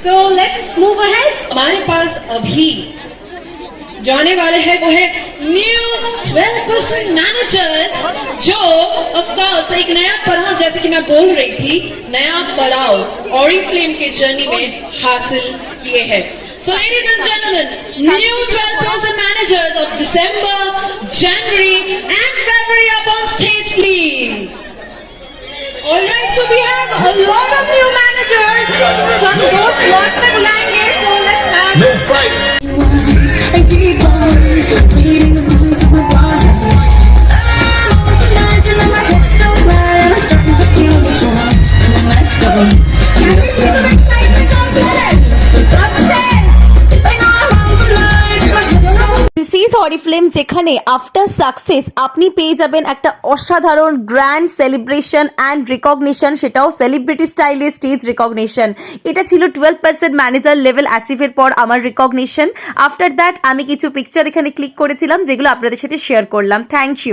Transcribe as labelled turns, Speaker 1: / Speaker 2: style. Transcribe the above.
Speaker 1: So let's move ahead.
Speaker 2: हमारे पास अभी जो आने वाले हैं वो है न्यू 12% मैनेजर्स, जो ऑफ कोर्स एक नया पड़ाव, जैसे कि मैं बोल रही थी, नया पड़ाव ऑरिफ्लेम के जर्नी में हासिल किए हैं. So ladies and gentlemen, new 12% managers of December, January and February up on stage, please.
Speaker 1: Alright, so we have a lot of new managers. So हम बहुत lot में बुलाएंगे. So let's have.
Speaker 3: No fight.
Speaker 4: And keep on reading the signs of the wash. I'm on tonight and my hips don't lie. I'm starting to feel the joy. Let's go.
Speaker 1: Can we see the excitement of this? Upstairs.
Speaker 4: I know I'm on tonight. My hips don't
Speaker 5: this is Oriflame, যেখানে after success আপনি পেয়ে যাবেন একটা অসাধারণ grand celebration and recognition, সেটাও celebrity স্টাইলে stage recognition. এটা ছিল 12% ম্যানেজার লেভেল অ্যাচিভের পর আমার রিকগনিশন. আফটার দ্যাট আমি কিছু পিকচার এখানে ক্লিক করেছিলাম, যেগুলো আপনাদের সাথে শেয়ার করলাম. Thank you.